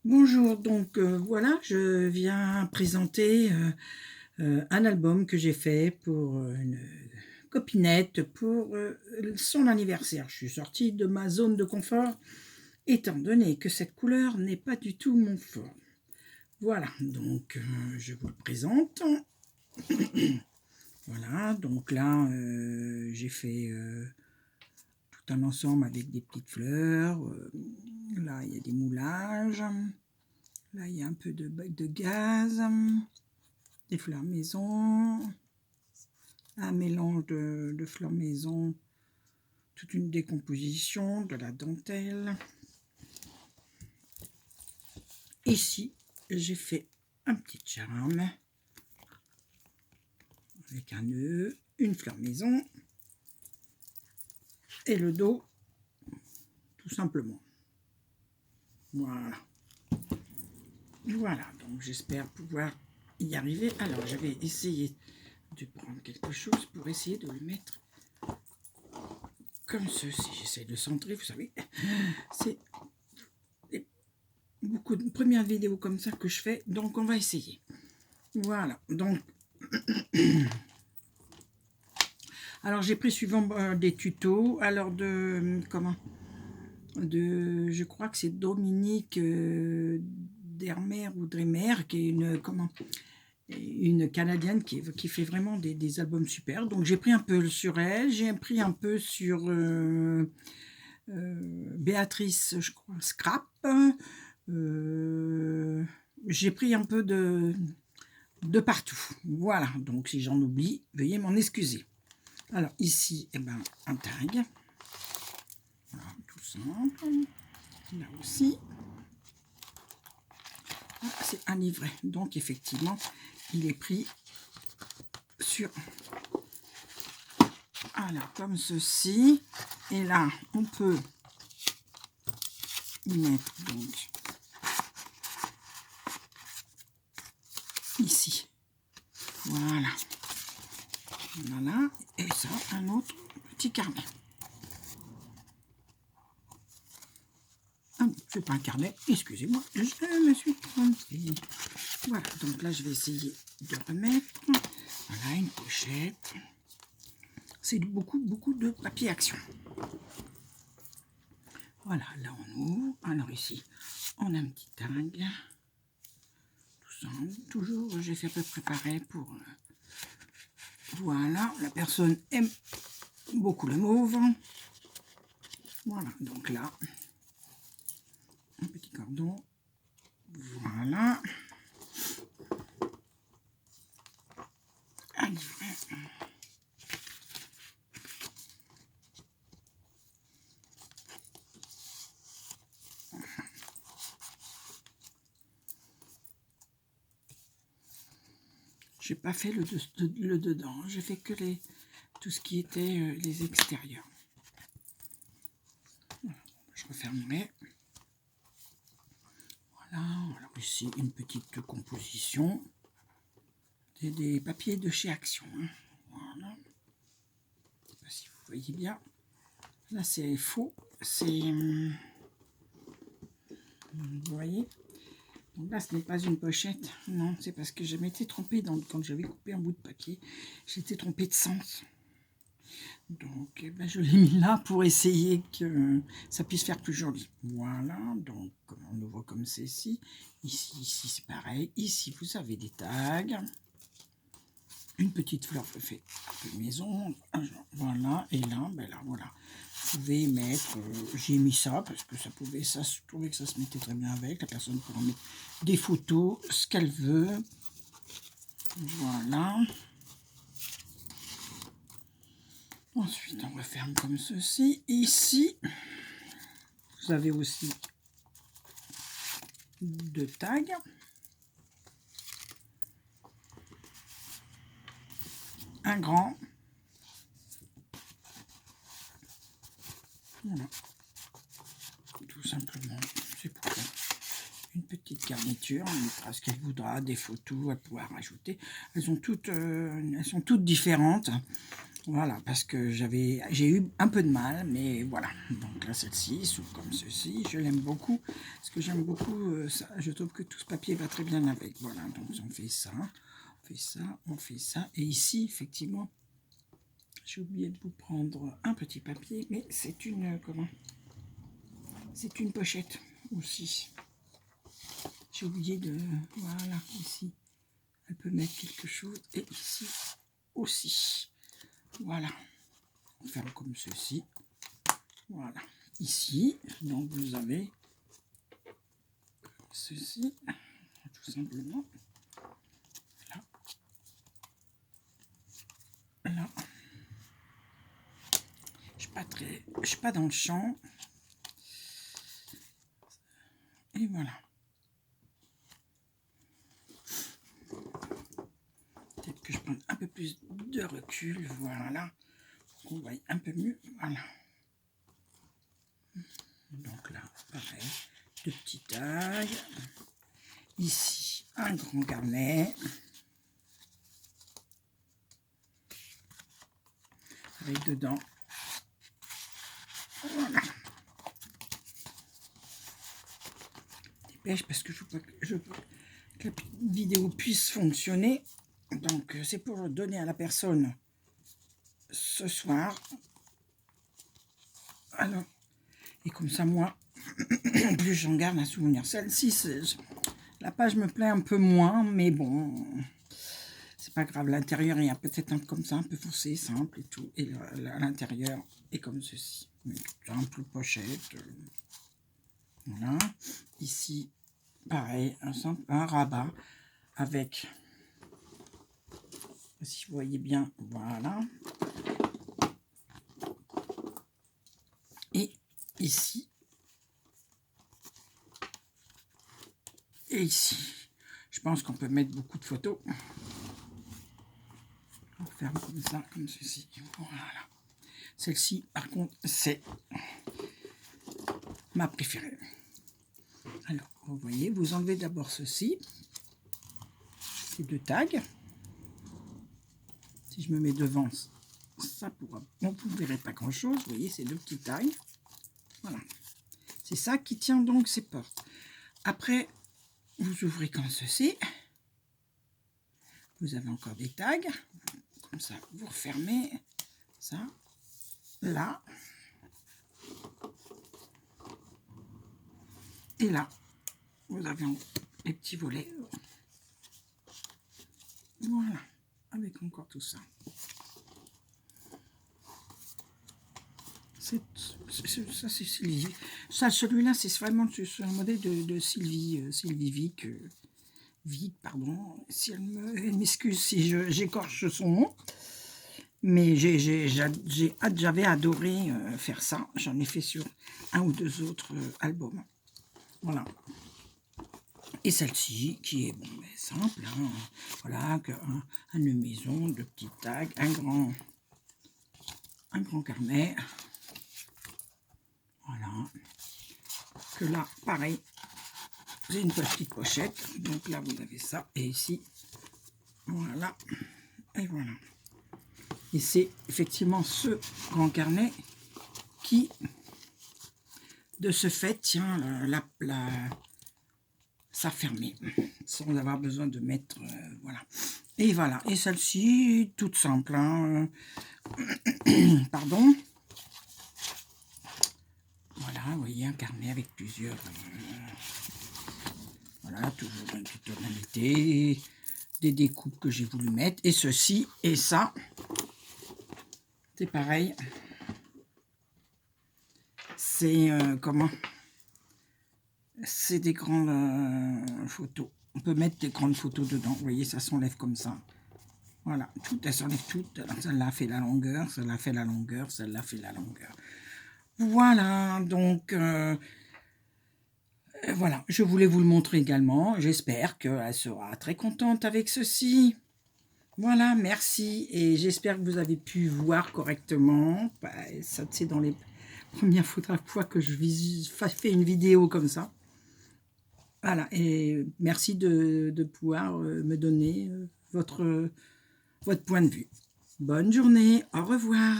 Bonjour, donc voilà, je viens présenter un album que j'ai fait pour une copinette pour son anniversaire. Je suis sortie de ma zone de confort, étant donné que cette couleur n'est pas du tout mon fort. Voilà, donc je vous le présente. Voilà, donc là, j'ai fait tout un ensemble avec des petites fleurs. Là, il y a des moulages. Là, il y a un peu de gaz, des fleurs maison, un mélange de fleurs maison, toute une décomposition, de la dentelle. Ici, j'ai fait un petit charme avec un nœud, une fleur maison et le dos, tout simplement. Voilà. Voilà, donc j'espère pouvoir y arriver. Alors, je vais essayer de prendre quelque chose pour essayer de le mettre comme ceci. J'essaie de centrer, vous savez, c'est beaucoup de premières vidéos comme ça que je fais, donc on va essayer. Voilà, donc alors j'ai pris suivant des tutos, alors de comment, de je crois que c'est Dominique Dermer ou Dremer, qui est une Canadienne qui fait vraiment des albums super. Donc j'ai pris un peu sur elle, j'ai pris un peu sur Béatrice, je crois, Scrap. J'ai pris un peu de partout. Voilà, donc si j'en oublie, veuillez m'en excuser. Alors ici, eh ben, un tag. Voilà, tout simple. Là aussi. Ah, c'est un livret. Donc effectivement, il est pris sur... Alors, comme ceci. Et là, on peut y mettre donc ici. Voilà. Voilà. Et ça, un autre petit carnet. Ah non, c'est pas un carnet, excusez-moi, je me suis trompée. Voilà, donc là je vais essayer de remettre. Voilà, une pochette. C'est beaucoup de papier action. Voilà, là on ouvre. Alors ici, on a un petit tag. Tout ça, toujours, j'ai fait à peu près pareil pour... Voilà, la personne aime beaucoup le mauve. Voilà, donc là, un petit cordon. Voilà. Un livret. J'ai pas fait le dedans, j'ai fait que tout ce qui était les extérieurs. Voilà, je refermerai. Voilà, alors ici une petite composition. Des papiers de chez Action. Hein. Voilà. Je sais pas si vous voyez bien. Là c'est faux, c'est... Vous voyez? Donc là, ce n'est pas une pochette. Non, c'est parce que je m'étais trompée quand j'avais coupé un bout de papier. J'étais trompée de sens. Donc, eh ben, je l'ai mis là pour essayer que ça puisse faire plus joli. Voilà, donc on ouvre comme ceci. Ici c'est pareil. Ici, vous avez des tags. Une petite fleur fait un peu maison. Voilà, et là, ben là, voilà. Vous pouvez mettre, j'ai mis ça parce que ça pouvait, ça, je trouvais que ça se mettait très bien avec. La personne pourra mettre des photos, ce qu'elle veut. Voilà. Ensuite, on referme comme ceci. Ici, vous avez aussi deux tags. Un grand. Voilà. Tout simplement, c'est pour ça. Une petite garniture, on mettra ce qu'elle voudra, des photos à pouvoir ajouter. Elles sont toutes différentes. Voilà, parce que j'ai eu un peu de mal, mais voilà. Donc là, celle-ci s'ouvre comme ceci. Je l'aime beaucoup, parce que j'aime beaucoup ça. Je trouve que tout ce papier va très bien avec. Voilà, donc on fait ça, on fait ça, on fait ça. Et ici, effectivement, j'ai oublié de vous prendre un petit papier, mais c'est une, comment? C'est une pochette aussi. J'ai oublié de, voilà, ici, elle peut mettre quelque chose, et ici aussi. Voilà, on ferme comme ceci. Voilà, ici, donc vous avez ceci, tout simplement. Là, là. Je suis pas dans le champ. Et voilà. Peut-être que je prends un peu plus de recul, voilà. On voit un peu mieux, voilà. Donc là, pareil, de petites tailles. Ici, un grand carnet. Avec dedans, voilà. Dépêche parce que je veux que la vidéo puisse fonctionner. Donc, c'est pour donner à la personne ce soir. Alors, et comme ça, moi, plus j'en garde un souvenir. Celle-ci, la page me plaît un peu moins, mais bon, c'est pas grave. L'intérieur est peut-être comme ça, un peu foncé, simple et tout. Et l'intérieur est comme ceci. Simple pochette. Voilà. Ici, pareil, un rabat avec, si vous voyez bien, voilà. Et ici, et ici. Je pense qu'on peut mettre beaucoup de photos. On ferme comme ça, comme ceci. Voilà. Celle-ci, par contre, c'est ma préférée. Alors, vous voyez, vous enlevez d'abord ceci. Ces deux tags. Si je me mets devant, ça pourra... Bon, vous ne verrez pas grand-chose. Vous voyez, ces deux petits tags. Voilà. C'est ça qui tient donc ces portes. Après, vous ouvrez comme ceci. Vous avez encore des tags. Comme ça, vous refermez ça. Là. Et là, vous avez les petits volets. Voilà. Avec encore tout ça. Ça, c'est Sylvie. Ça, celui-là, c'est vraiment sur le modèle de Sylvie, Sylvie Vic, pardon. Si elle m'excuse si j'écorche son nom. Mais j'avais adoré faire ça. J'en ai fait sur un ou deux autres albums. Voilà. Et celle-ci, qui est bon, simple. Hein. Voilà, un nœud maison, deux petites tags, un grand carnet. Voilà. Que là, pareil, j'ai une petite pochette. Donc là, vous avez ça. Et ici, voilà. Et voilà. Et c'est effectivement ce grand carnet qui, de ce fait, tient ça fermé, sans avoir besoin de mettre... voilà. Et voilà. Et celle-ci, toute simple. Hein. Pardon. Voilà, vous voyez, un carnet avec plusieurs... voilà, toujours dans toute tonalité, des découpes que j'ai voulu mettre. Et ceci et ça, c'est pareil. C'est comment? C'est des grandes photos. On peut mettre des grandes photos dedans. Vous voyez, ça s'enlève comme ça. Voilà, tout, elles s'enlèvent toutes. Celle-là fait la longueur, celle-là fait la longueur, celle-là fait la longueur. Voilà, donc voilà, je voulais vous le montrer également. J'espère qu'elle sera très contente avec ceci. Voilà, merci. Et j'espère que vous avez pu voir correctement. Ça, c'est dans les premières fois que je fais une vidéo comme ça. Voilà, et merci de pouvoir me donner votre point de vue. Bonne journée, au revoir.